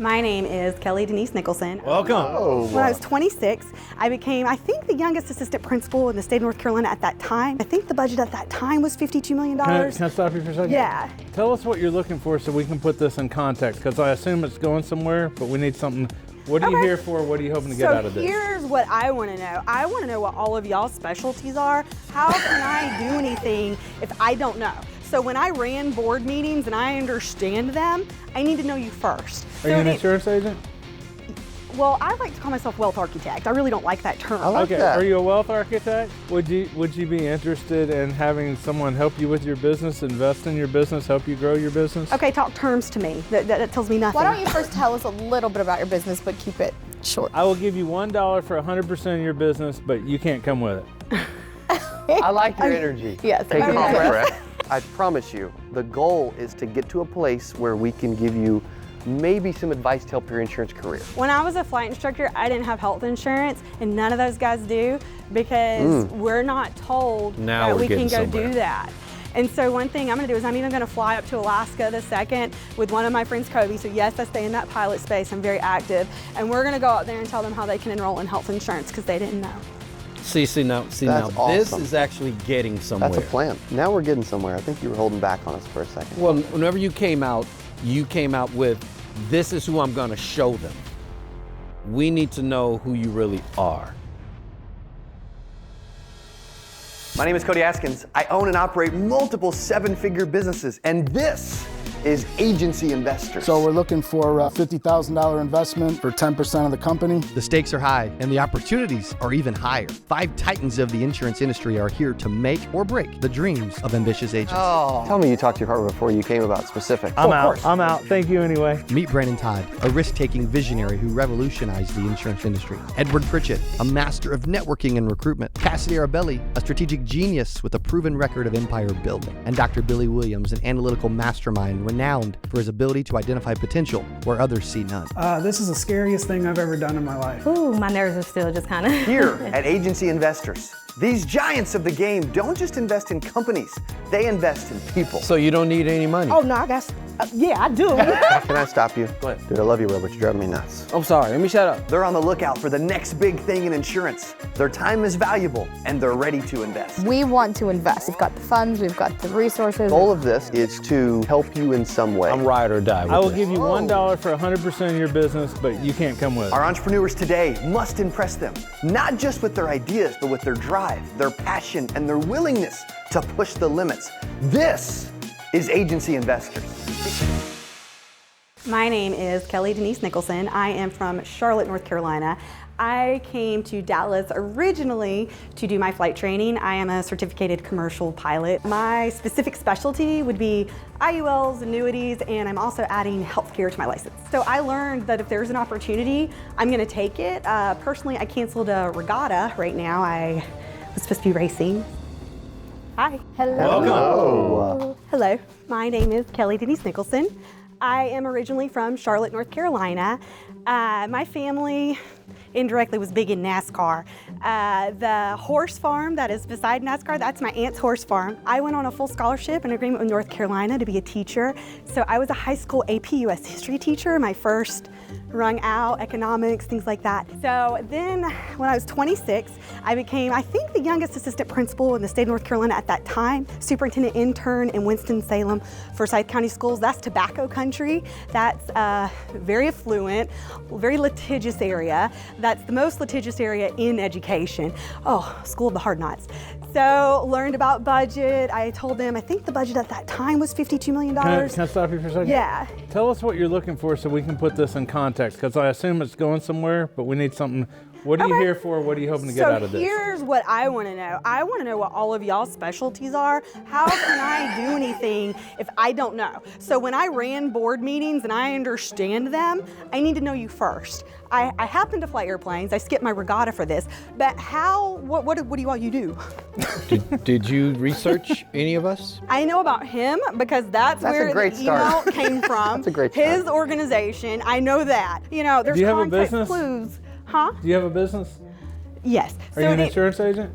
My name is Kelly Denise Nicholson. Welcome. Oh, When I was 26, I became, I think, the youngest assistant principal in the state of North Carolina at that time. I think the budget at that time was $52 million. Can I stop you for a second? Yeah. Tell us what you're looking for so we can put this in context, because I assume it's going somewhere, but we need something. What are you here for? What are you hoping to get out of this? So here's what I want to know. I want to know what all of y'all's specialties are. How can I do anything if I don't know? So when I ran board meetings and I understand them, I need to know you first. Are you an insurance agent? Well, I like to call myself wealth architect. I really don't like that term. I like that. Are you a wealth architect? Would you be interested in having someone help you with your business, invest in your business, help you grow your business? Okay, talk terms to me. That tells me nothing. Why don't you first tell us a little bit about your business, but keep it short? I will give you $1 for 100% of your business, but you can't come with it. I like your energy. Yes. Take a Okay. deep breath. I promise you, the goal is to get to a place where we can give you maybe some advice to help your insurance career. When I was a flight instructor, I didn't have health insurance, and none of those guys do, because we're not told that we can go do that. And so one thing I'm gonna do is I'm even gonna fly up to Alaska the 2nd with one of my friends, Cody. So yes, I stay in that pilot space, I'm very active. And we're gonna go out there and tell them how they can enroll in health insurance, because they didn't know. See now, That's this awesome. is actually getting somewhere. That's a plan. Now we're getting somewhere. I think you were holding back on us for a second. Well, whenever you came out with, this is who I'm gonna show them. We need to know who you really are. My name is Cody Askins. I own and operate multiple 7-figure businesses, and this is Agency Investors. So we're looking for a $50,000 investment for 10% of the company. The stakes are high and the opportunities are even higher. 5 titans of the insurance industry are here to make or break the dreams of ambitious agents. Tell me you talked to your partner before you came about specifics. I'm out. Thank you anyway. Meet Brandon Todd, a risk-taking visionary who revolutionized the insurance industry. Edward Pritchett, a master of networking and recruitment. Cassidy Arbelli, a strategic genius with a proven record of empire building. And Dr. Billy Williams, an analytical mastermind renowned for his ability to identify potential where others see none. This is the scariest thing I've ever done in my life. Ooh, my nerves are still just kind of. Here at Agency Investors, these giants of the game don't just invest in companies, they invest in people. So you don't need any money. Oh no, I guess, yeah, I do. Can I stop you? Go ahead. Dude, I love you, Robert. You're driving me nuts. I'm sorry, let me shut up. They're on the lookout for the next big thing in insurance. Their time is valuable, and they're ready to invest. We want to invest. We've got the funds, we've got the resources. The goal of this is to help you in some way. I'm ride or die with I will this. give you $1 for 100% of your business, but you can't come with it. Our entrepreneurs today must impress them, not just with their ideas, but with their drive, their passion, and their willingness to push the limits. This is Agency Investors. My name is Kelly Denise Nicholson. I am from Charlotte, North Carolina. I came to Dallas originally to do my flight training. I am a certificated commercial pilot. My specific specialty would be IULs, annuities, and I'm also adding healthcare to my license. So I learned that if there's an opportunity, I'm gonna take it. Personally, I canceled a regatta right now. I was supposed to be racing. Hi. Hello. Hello, my name is Kelly Denise Nicholson. I am originally from Charlotte, North Carolina. My family indirectly was big in NASCAR. The horse farm that is beside NASCAR, that's my aunt's horse farm. I went on a full scholarship and agreement with North Carolina to be a teacher. So I was a high school AP US history teacher, my first rung out, economics, things like that. So then when I was 26, I became, I think, the youngest assistant principal in the state of North Carolina at that time, superintendent intern in Winston-Salem, Forsyth County Schools. That's tobacco country. That's very affluent, very litigious area. That's the most litigious area in education. Oh, school of the hard knocks. So learned about budget. I told them, I think the budget at that time was $52 million. Can I stop you for a second? Yeah. Tell us what you're looking for so we can put this in context, because I assume it's going somewhere, but we need something. What are you here for? What are you hoping to get out of this? So here's what I want to know. I want to know what all of y'all's specialties are. How can I do anything if I don't know? So when I ran board meetings and I understand them, I need to know you first. I happen to fly airplanes. I skipped my regatta for this, but what do you do? Did you research any of us? I know about him because that's where a great the email start. came from. That's a great His start. organization. I know that. You know, there's Do you have a context business? clues. Huh? Do you have a business? Yes. Are you an insurance agent?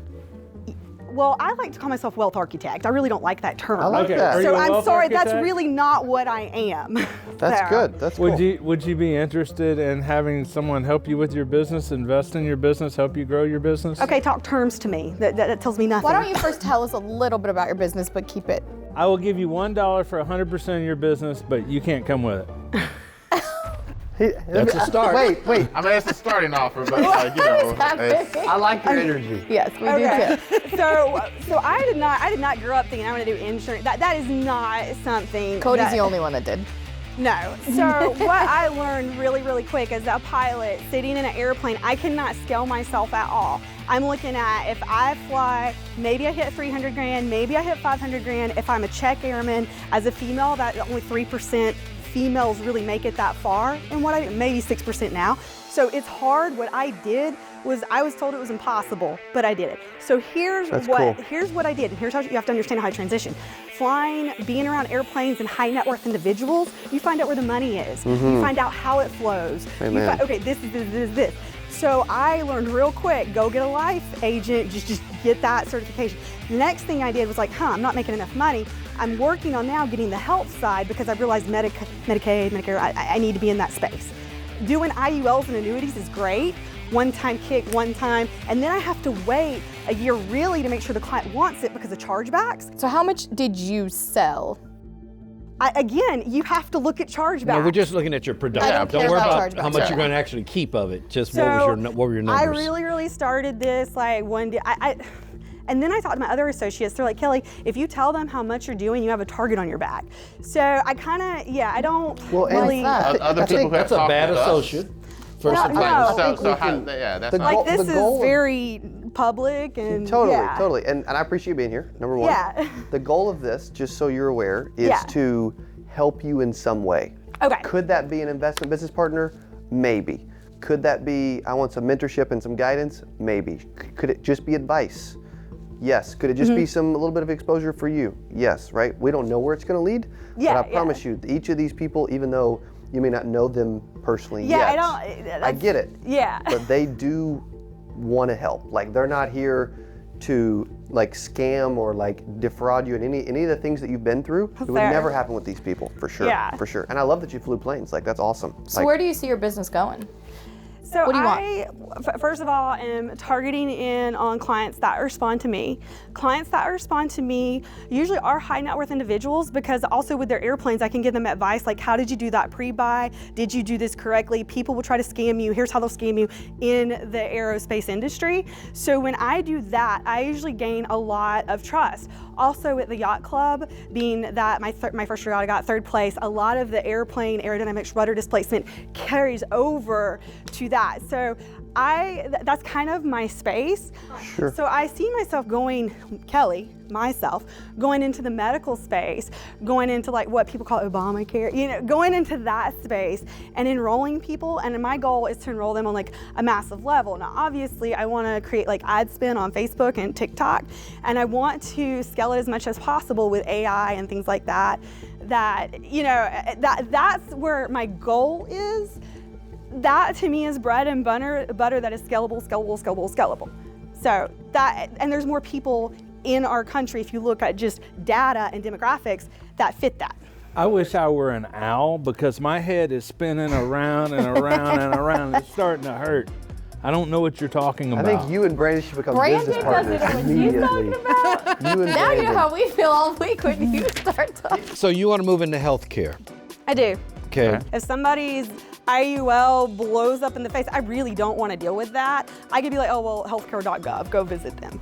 well, I like to call myself wealth architect. I really don't like that term. I like Okay, that. are So you a I'm wealth sorry, that's architect? really not what I am. That's So- good. That's cool. Would you be interested in having someone help you with your business, invest in your business, help you grow your business? Okay, talk terms to me. That tells me nothing. Why don't you first tell us a little bit about your business, but keep it. I will give you $1 for 100% of your business, but you can't come with it. That's a start. Wait. I mean, it's a starting offer, but like, you know, it's, I like your energy. Yes, we Okay. do too. So I did not grow up thinking I want to do insurance. That is not something. Cody's the only one that did. No. So what I learned really, really quick as a pilot sitting in an airplane, I cannot scale myself at all. I'm looking at if I fly, maybe I hit 300 grand, maybe I hit 500 grand. If I'm a check airman, as a female, that only 3% females really make it that far. And what I maybe 6% now. So it's hard. What I did was I was told it was impossible, but I did it. So here's what I did, and here's how you have to understand how I transitioned. Flying, being around airplanes and high net worth individuals, you find out where the money is. You find out how it flows. Amen. Okay, this is this. So I learned real quick, go get a life agent, just get that certification. The next thing I did was like, I'm not making enough money. I'm working on now getting the health side because I realized Medicaid, Medicare, I need to be in that space. Doing IULs and annuities is great. One-time kick, one time, and then I have to wait a year really to make sure the client wants it because of chargebacks. So how much did you sell? Again, you have to look at chargebacks. No, we're just looking at your production. I don't care worry about about how chargebacks. much you're going to actually keep of it. Just So, what were your numbers? I really started this like one day. And then I talked to my other associates. They're like, Kelly, if you tell them how much you're doing, you have a target on your back. So I kind of, I don't really. other people That's a bad associate. No, First no. That's The not. goal- Like this the is goal- very public and Totally. And I appreciate you being here, number one. Yeah. The goal of this, just so you're aware, is Yeah. to help you in some way. Okay. Could that be an investment business partner? Maybe. Could that be, I want some mentorship and some guidance? Maybe. Could it just be advice? Yes. Could it just be a little bit of exposure for you? Yes, right? We don't know where it's going to lead, Yeah, but I promise you, each of these people, even though you may not know them personally Yeah, yet, I get it. Yeah. But they do want to help. Like, they're not here to like scam or like defraud you in any of the things that you've been through. It would Fair. never happen with these people, for sure. Yeah. For sure. And I love that you flew planes. Like, that's awesome. So Like, where do you see your business going? So What do you first of all, am targeting in on clients that respond to me. Clients that respond to me usually are high net worth individuals because also with their airplanes, I can give them advice like, how did you do that pre-buy? Did you do this correctly? People will try to scam you. Here's how they'll scam you in the aerospace industry. So when I do that, I usually gain a lot of trust. Also at the yacht club, being that my first regatta I got third place, a lot of the airplane aerodynamics rudder displacement carries over to that. So that's kind of my space. Sure. So I see myself going, going into the medical space, going into like what people call Obamacare, going into that space and enrolling people. And my goal is to enroll them on like a massive level. Now, obviously I want to create like ad spend on Facebook and TikTok, and I want to scale it as much as possible with AI and things like that. That's where my goal is. That to me is bread and butter that is scalable. So and there's more people in our country, if you look at just data and demographics, that fit that. I wish I were an owl because my head is spinning around and around and around. It's starting to hurt. I don't know what you're talking about. I think you and Brandon should become Brandon business doesn't partners know what she's immediately. talking about. You and Now you know Brandon. how we feel all week when you start talking. So you want to move into healthcare? I do. Okay. If somebody's IUL blows up in the face, I really don't want to deal with that. I could be like, oh, well, healthcare.gov, go visit them.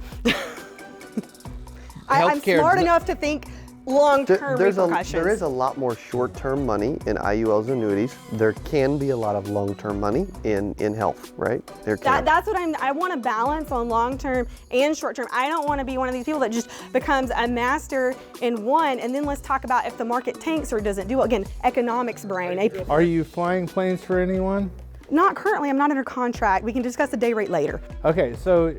I'm Healthcare- smart enough to think long-term repercussions. There is a lot more short-term money in IULs and annuities. There can be a lot of long-term money in health, right? There can. That's what I want to balance on long-term and short-term. I don't want to be one of these people that just becomes a master in one, and then let's talk about if the market tanks or doesn't do well. Again, economics brain. Are you flying planes for anyone? Not currently, I'm not under contract. We can discuss the day rate later. Okay, so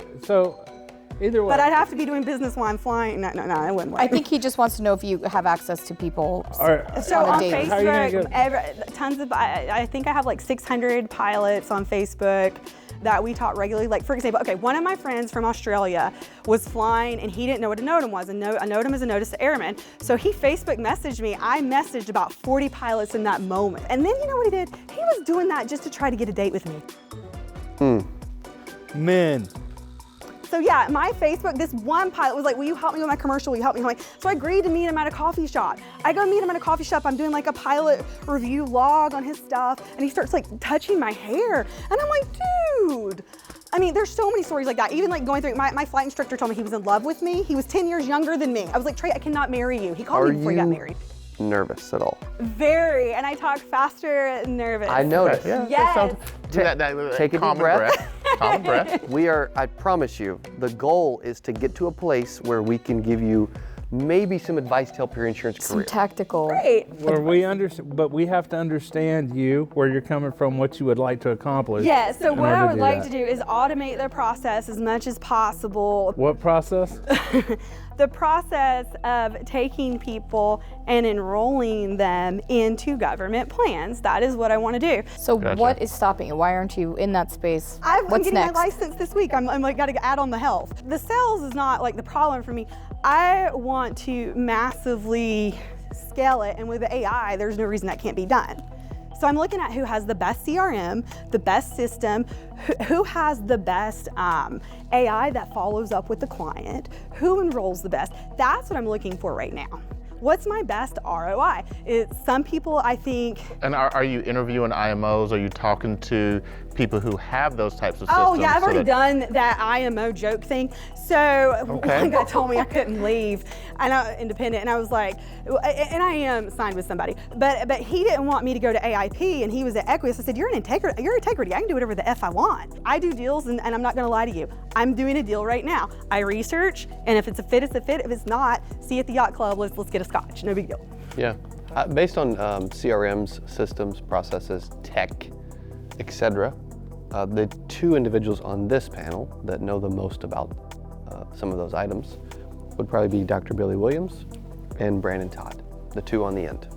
either way. But I'd have to be doing business while I'm flying. No, I wouldn't work. I think he just wants to know if you have access to people So on a on daily. Facebook, tons of, I think I have like 600 pilots on Facebook that we taught regularly. Like, for example, okay, one of my friends from Australia was flying and he didn't know what a NOTAM was. A NOTAM is a notice to airmen. So he Facebook messaged me. I messaged about 40 pilots in that moment. And then you know what he did? He was doing that just to try to get a date with me. Men. So yeah, my Facebook, this one pilot was like, will you help me with my commercial? Will you help me? So I agreed to meet him at a coffee shop. I go meet him at a coffee shop. I'm doing like a pilot review log on his stuff. And he starts like touching my hair. And I'm like, dude. I mean, there's so many stories like that. Even like going through, my flight instructor told me he was in love with me. He was 10 years younger than me. I was like, Trey, I cannot marry you. He called me before he got married. Nervous at all? Very, and I talk faster and nervous. I noticed. Yeah, Yes. Take a deep common breath. Common breath. I promise you, the goal is to get to a place where we can give you maybe some advice to help your insurance Some career. tactical. Great. Where but we have to understand you, where you're coming from, what you would like to accomplish. Yeah, so in what order I would like that. to do is automate the process as much as possible. What process? The process of taking people and enrolling them into government plans. That is what I want to do. So Gotcha. what is stopping you? Why aren't you in that space? I'm What's getting next? my license this week. I'm like, got to add on the health. The sales is not like the problem for me. I want to massively scale it, and with the AI, there's no reason that can't be done. So I'm looking at who has the best CRM, the best system, who has the best AI that follows up with the client, who enrolls the best. That's what I'm looking for right now. What's my best ROI? Some people, I think. And are you interviewing IMOs? Are you talking to people who have those types of systems? Oh yeah, I've so already that- done that IMO joke thing. So one guy told me I couldn't leave, and I'm independent, and I was like, and I am signed with somebody, but he didn't want me to go to AIP, and he was at Equius. I said, you're integrity. I can do whatever the F I want. I do deals, and I'm not gonna lie to you. I'm doing a deal right now. I research, and if it's a fit, it's a fit. If it's not, see you at the yacht club. Let's get a scotch. No big deal. Yeah. Based on CRMs, systems, processes, tech, etc., the two individuals on this panel that know the most about some of those items would probably be Dr. Billy Williams and Brandon Todd, the two on the end.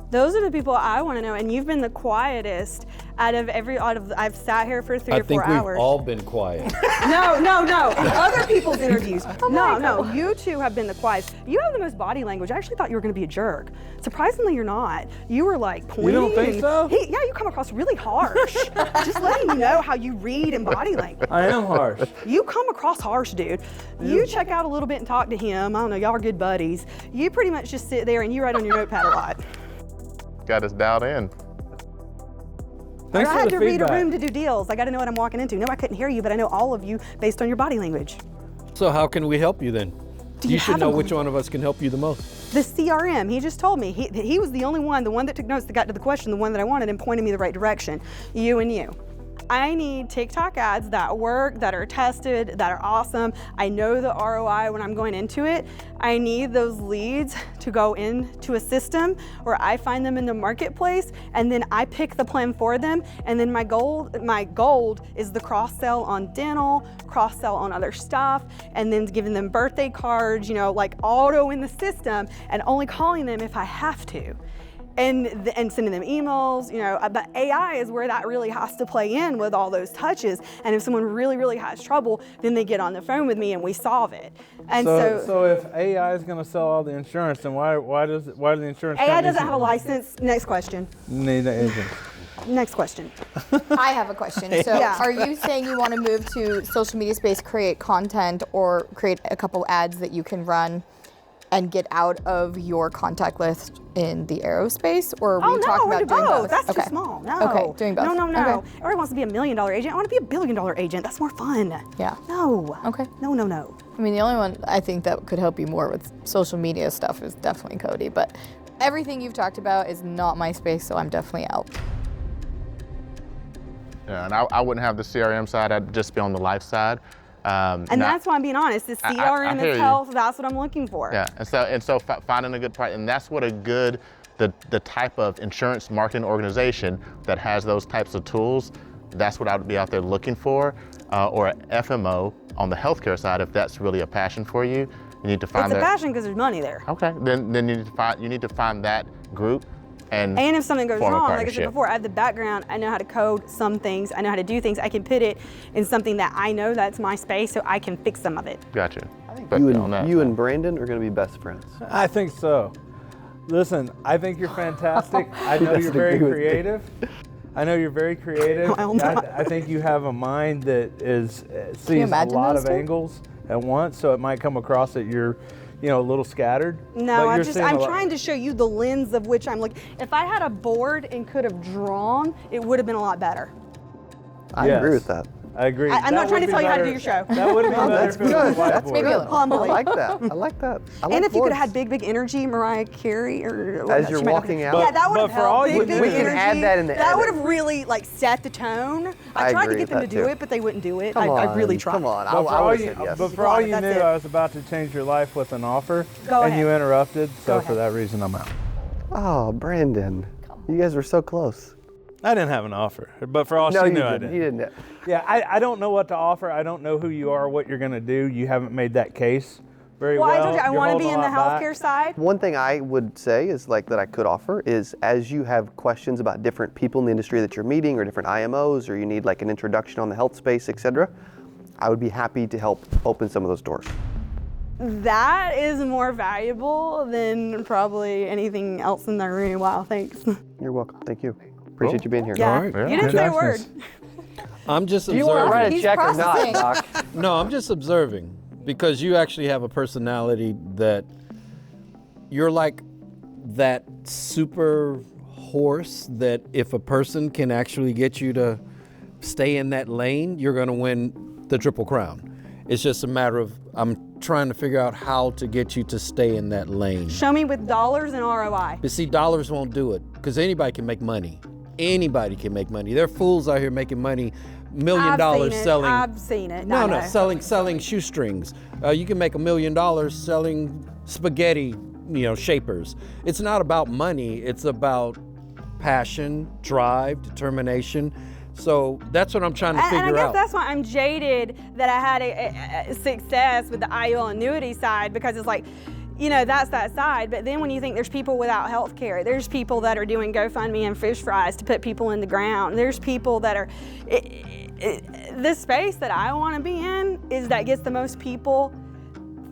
Those are the people I want to know, and you've been the quietest I've sat here for 3 or 4 hours. I think we've all been quiet. No. Other people's interviews. No. You two have been the quietest. You have the most body language. I actually thought you were going to be a jerk. Surprisingly, you're not. You were like pointing. You don't think so? Yeah, you come across really harsh. Just letting you know how you read in body language. I am harsh. You come across harsh, dude. You check out a little bit and talk to him. I don't know, y'all are good buddies. You pretty much just sit there and you write on your notepad a lot. Got us dialed in. Thanks I for had the to read feedback. a room to do deals. I got to know what I'm walking into. No, I couldn't hear you, but I know all of you based on your body language. So how can we help you then? you should have know a- which one of us can help you the most. The CRM, he just told me. He was the only one, the one that took notes that got to the question, the one that I wanted and pointed me the right direction. You and you. I need TikTok ads that work, that are tested, that are awesome. I know the ROI when I'm going into it. I need those leads to go into a system where I find them in the marketplace, and then I pick the plan for them. And then my gold is the cross-sell on dental, cross-sell on other stuff, and then giving them birthday cards, you know, like auto in the system, and only calling them if I have to. And sending them emails, you know, but AI is where that really has to play in with all those touches. And if someone really, really has trouble, then they get on the phone with me and we solve it. And So if AI is going to sell all the insurance, then why do the insurance AI companies doesn't have a license. Next question. need an agent? Next question. I have a question. So Yeah. are you saying you want to move to social media space, create content, or create a couple ads that you can run and get out of your contact list in the aerospace? Or are we talking about doing both? That's okay. too small. No. Okay, doing both. No. Okay. Everybody wants to be $1 million agent. I want to be $1 billion agent. That's more fun. Yeah. No. Okay. No. I mean, the only one I think that could help you more with social media stuff is definitely Cody, but everything you've talked about is not my space, so I'm definitely out. Yeah, and I wouldn't have the CRM side. I'd just be on the life side. And that's why I'm being honest. The CRM hear is you. health. That's what I'm looking for. Yeah, and so finding a good price, and that's what the type of insurance marketing organization that has those types of tools, that's what I would be out there looking for, or an FMO on the healthcare side if that's really a passion for you. You need to find It's a passion because there's money there. Okay, then you need to find that group and if something goes form a wrong, like I said partnership. before, I have the background, I know how to code some things, I know how to do things, I can put it in something that I know that's my space so I can fix some of it. Gotcha. You and Brandon are going to be best friends. I think so. Listen, I think you're fantastic. I know you're doesn't very agree with me. creative. I know you're very creative. Well, not. I think you have a mind that sees a imagine lot those of two? angles at once, so it might come across that you're, a little scattered. No, but you're seeing I'm a lot- trying to show you the lens of which I'm looking. If I had a board and could have drawn, it would have been a lot better. I agree with that. I agree. I'm not That trying would to be tell you how to better- do your show. That would have been better That's if it was good. a That's whiteboard. Maybe a little. I Humbly. like that. I like that. I like And if you could boards. have had big energy, Mariah Carey, or As you're she might not- walking out. yeah, that would But have for all helped. you Big do- We can energy. add that in the That would edit. have really set the tone. I I tried to agree get with them to that do too. it, but they wouldn't do it. Come I on, really tried. Come on. But for I all would you, have said yes. but for all you That's knew, it. I was about to change your life with an offer, Go and you ahead. interrupted. So Go for ahead. that reason, I'm out. Oh, Brandon. You guys were so close. I didn't have an offer, but for all No, she you knew, I didn't. did. You didn't. Yeah, I don't know what to offer. I don't know who you are, what you're going to do. You haven't made that case very Well, well. I told you I You're want to be holding in a the lot back. healthcare side. One thing I would say is that I could offer is as you have questions about different people in the industry that you're meeting or different IMOs or you need like an introduction on the health space, etc., I would be happy to help open some of those doors. That is more valuable than probably anything else in the room. Wow, thanks. You're welcome. Thank you. Appreciate you being here. Yeah, All right. you didn't say a word. I'm just Do you want to write observing. a He's check or not, processing. Doc? No, I'm just observing because you actually have a personality that you're like that super horse that if a person can actually get you to stay in that lane, you're going to win the Triple Crown. It's just a matter of I'm trying to figure out how to get you to stay in that lane. Show me with dollars and ROI. But see, dollars won't do it because anybody can make money. Anybody can make money. There are fools out here making money, $1 million selling. I've seen it. No, I no, know. selling shoestrings. You can make $1 million selling spaghetti, shapers. It's not about money. It's about passion, drive, determination. So that's what I'm trying to And figure I guess out. that's why I'm jaded that I had a success with the IUL annuity side because it's like, that's that side. But then when you think there's people without health care, there's people that are doing GoFundMe and fish fries to put people in the ground. There's people that are, this space that I want to be in is that gets the most people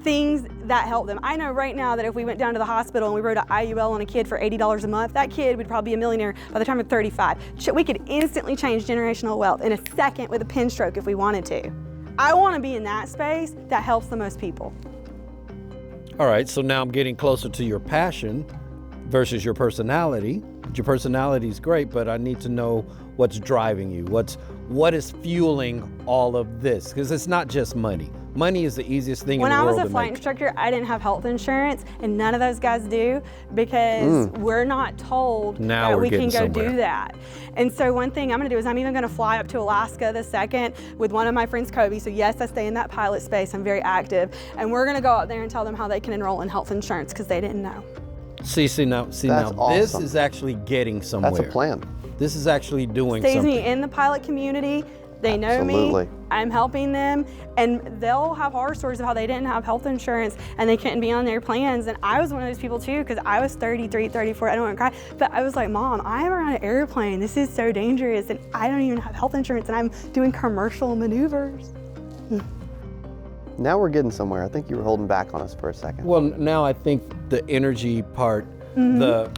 things that help them. I know right now that if we went down to the hospital and we wrote an IUL on a kid for $80 a month, that kid would probably be a millionaire by the time of 35. We could instantly change generational wealth in a second with a pen stroke if we wanted to. I want to be in that space that helps the most people. All right, so now I'm getting closer to your passion versus your personality. Your personality is great, but I need to know what's driving you. What is fueling all of this? Because it's not just money. Money is the easiest thing When in the I was world a to flight make. instructor, I didn't have health insurance, and none of those guys do because we're not told Now that we're we can getting go somewhere. do that. And so one thing I'm going to do is I'm even going to fly up to Alaska the second with one of my friends, Kobe. So yes, I stay in that pilot space. I'm very active, and we're going to go out there and tell them how they can enroll in health insurance because they didn't know. See now, That's this awesome. is actually getting somewhere. That's a plan. This is actually doing Stays something. me in the pilot community. They know Absolutely. me. I'm helping them, and they'll have horror stories of how they didn't have health insurance and they couldn't be on their plans. And I was one of those people too, because I was 33, 34. I don't want to cry, but I was like, Mom, I am on an airplane. This is so dangerous, and I don't even have health insurance, and I'm doing commercial maneuvers. Now we're getting somewhere. I think you were holding back on us for a second. Well, now I think the energy part, the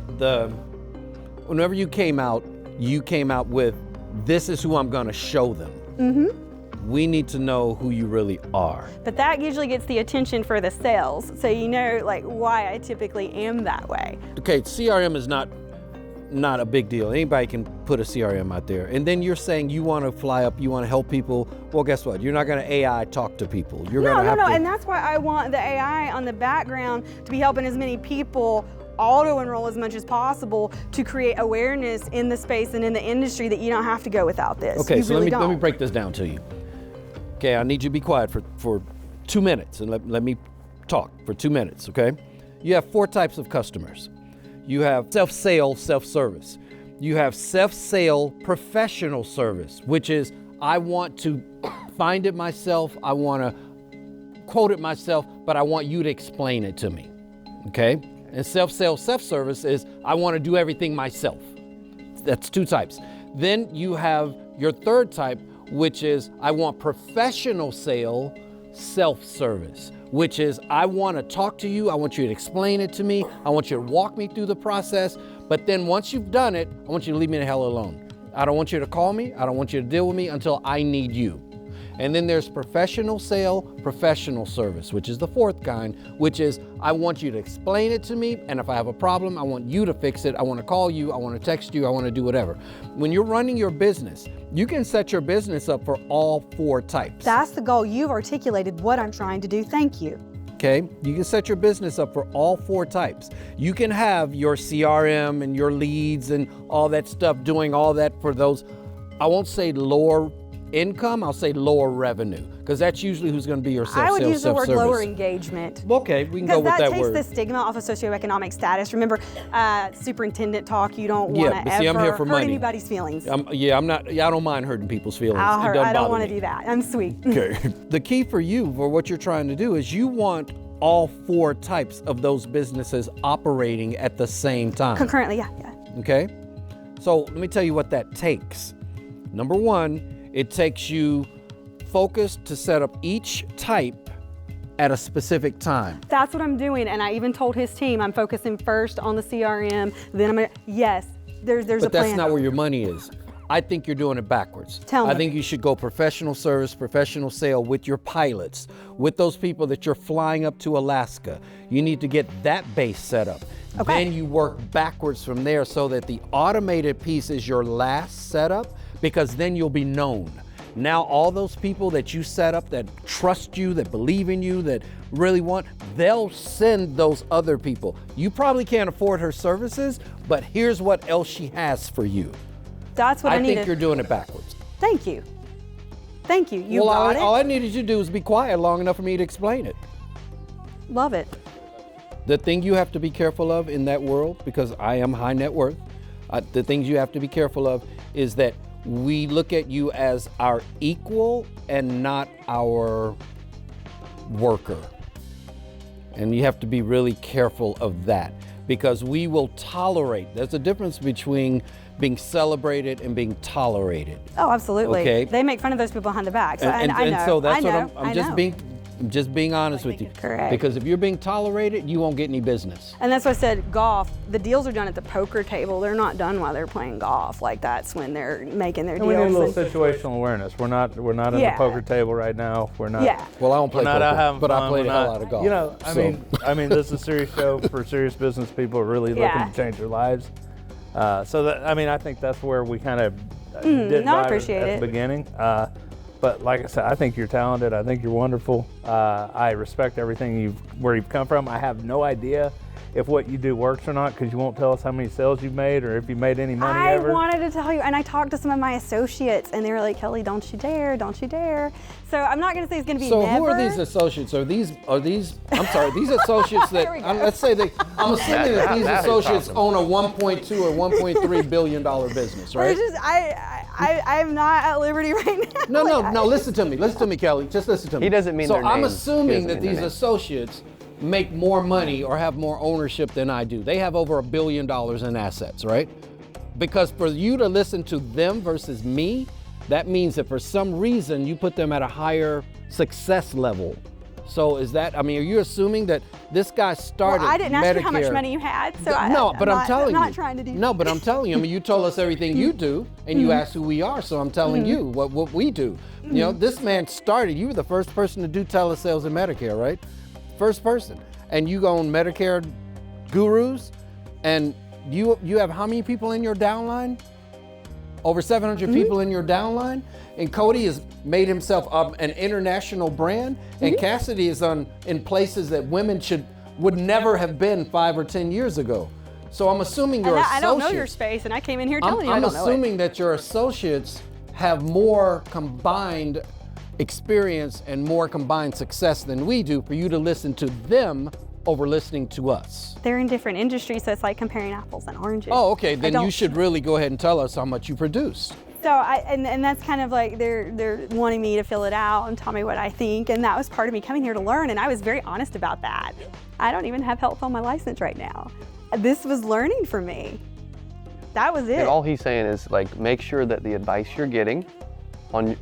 whenever you came out with, this is who I'm going to show them. We need to know who you really are. But that usually gets the attention for the sales, so you know like why I typically am that way. Okay, CRM is not a big deal. Anybody can put a CRM out there. And then you're saying you want to fly up, you want to help people. Well, guess what? You're not going to AI talk to people. You're going to have to. And that's why I want the AI on the background to be helping as many people auto-enroll as much as possible to create awareness in the space and in the industry that you don't have to go without this. Okay, You so really let me don't. break this down to you. Okay, I need you to be quiet for 2 minutes and let me talk for 2 minutes, okay? You have 4 types of customers. You have self-sale, self-service. You have self-sale professional service, which is I want to find it myself, I want to quote it myself, but I want you to explain it to me, okay? And self-sale, self-service is I want to do everything myself. That's 2 types. Then you have your 3rd type, which is I want professional sale, self-service, which is I want to talk to you. I want you to explain it to me. I want you to walk me through the process. But then once you've done it, I want you to leave me the hell alone. I don't want you to call me. I don't want you to deal with me until I need you. And then there's professional sale, professional service, which is the 4th kind, which is I want you to explain it to me. And if I have a problem, I want you to fix it. I want to call you. I want to text you. I want to do whatever. When you're running your business, you can set your business up for all 4 types. That's the goal. You've articulated what I'm trying to do. Thank you. Okay, you can set your business up for all 4 types. You can have your CRM and your leads and all that stuff doing all that for those, I won't say lower income, I'll say lower revenue, because that's usually who's going to be your self-sale, I would use the word self-service. lower engagement. Okay, we can go with that Because word. that takes the stigma off of socioeconomic status. Remember, superintendent talk, you don't want to but see, I'm here for hurt money. anybody's feelings. I don't mind hurting people's feelings. I don't want to do that. I'm sweet. Okay. The key for you, for what you're trying to do, is you want all 4 types of those businesses operating at the same time. Concurrently, yeah. Okay? So let me tell you what that takes. Number 1, it takes you focus to set up each type at a specific time. That's what I'm doing, and I even told his team I'm focusing first on the CRM, then I'm gonna, yes, there's a plan. But that's not where your money is. I think you're doing it backwards. Tell me. I think you should go professional service, professional sale with your pilots, with those people that you're flying up to Alaska. You need to get that base set up. Okay. Then you work backwards from there so that the automated piece is your last setup, because then you'll be known. Now all those people that you set up that trust you, that believe in you, that really want, they'll send those other people. You probably can't afford her services, but here's what else she has for you. That's what I needed. think you're doing it backwards. Thank you. Thank you. You well, got it. all I needed you to do was be quiet long enough for me to explain it. Love it. The thing you have to be careful of in that world, because I am high net worth, the things you have to be careful of is that we look at you as our equal and not our worker. And you have to be really careful of that, because we will tolerate. There's a difference between being celebrated and being tolerated. Oh, absolutely. Okay. They make fun of those people behind the back. So And I know. so that's I know. what I'm just being honest with you. Correct. Because if you're being tolerated, you won't get any business. And that's why I said golf. The deals are done at the poker table. They're not done while they're playing golf. Like that's when they're making their And deals. we need a little situational awareness. We're not at the Yeah. poker table right now. We're not. Yeah. Well, I don't play We're not poker, out having but I fun. play We're the hell not- out of golf. You know, so. I mean, this is a serious show for serious business people who are really looking Yeah. to change their lives. So that, I think that's where we kind of did no, I vibe appreciate at it. the beginning. But like I said, I think you're talented. I think you're wonderful. I respect everything where you've come from. I have no idea if what you do works or not, because you won't tell us how many sales you've made or if you made any money ever. I wanted to tell you, and I talked to some of my associates, and they were like, Kelly, don't you dare, don't you dare. So I'm not going to say it's going to be So never. who are these associates? Are these these associates that, There we go. let's say I'm assuming that these That is associates possible. own a $1.2 or $1.3 billion business, right? It's just, I'm not at liberty right now. No, listen to me, Kelly, just listen to me. He doesn't mean So their I'm names. He assuming doesn't that mean their these names. associates make more money or have more ownership than I do. They have over $1 billion in assets, right? Because for you to listen to them versus me, that means that for some reason you put them at a higher success level. So is that, are you assuming that this guy started Well, I didn't ask you how much Medicare- money you had, so I'm telling you. I'm not trying to do. No, but I'm telling you. You told us everything you do, and you asked who we are. So I'm telling you what we do. You know, this man started. You were the first person to do telesales in Medicare, right? First person. And you go on Medicare Gurus, and you have how many people in your downline? Over 700 people in your downline. And Cody has made himself an international brand, and Cassidy is in places that women would never have been 5 or 10 years ago. So I'm assuming your associates. I don't know your space, and I came in here telling you I I'm don't know it. assuming that your associates have more combined experience and more combined success than we do for you to listen to them over listening to us. They're in different industries, so it's like comparing apples and oranges. Oh, okay. Then don't- you should really go ahead and tell us how much you produce. So and that's kind of like they're wanting me to fill it out and tell me what I think, and that was part of me coming here to learn, and I was very honest about that. I don't even have help on my license right now. This was learning for me. That was it. And all he's saying is like, make sure that the advice you're getting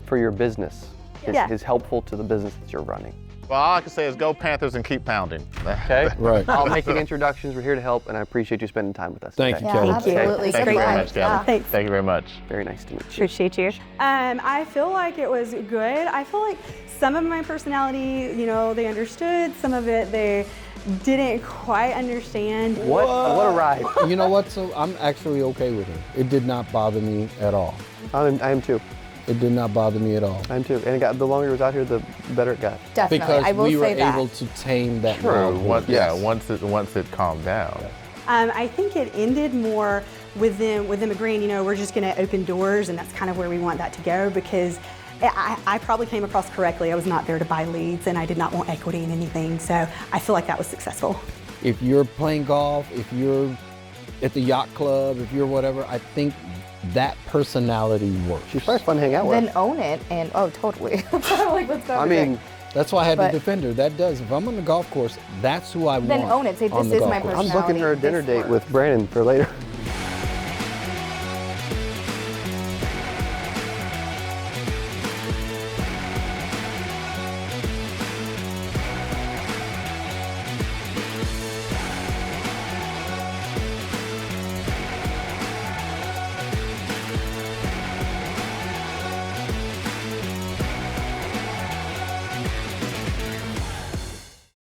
for your business is helpful to the business that you're running. Well, all I can say is go Panthers and keep pounding. Okay? Right. I'll make the introductions. We're here to help, and I appreciate you spending time with us Thank today. you, Kelly. Absolutely. Thank you very much, Yeah. Kelly. Thanks. Thank you very much. Very nice to meet you. Appreciate you. I feel like it was good. I feel like some of my personality, they understood. Some of it they didn't quite understand. What a ride. You know what? So I'm actually okay with it. It did not bother me at all. I am too. It did not bother me at all. I am too. And the longer it was out here, the better it got. Definitely. Because I will we were say that. able to tame that True. wild horse. Once it calmed down. I think it ended more with them agreeing, we're just going to open doors, and that's kind of where we want that to go, because I probably came across correctly. I was not there to buy leads, and I did not want equity in anything, so I feel like that was successful. If you're playing golf, if you're at the yacht club, if you're whatever, I think that personality works. She's probably fun to hang out with. Then own it, and totally. Like, let's go. I mean, That's why I had But- to defend her. That does. If I'm on the golf course, that's who I want. Then own it. Say, on this the is golf my course. I'm booking her a dinner This date with works. Brandon for later.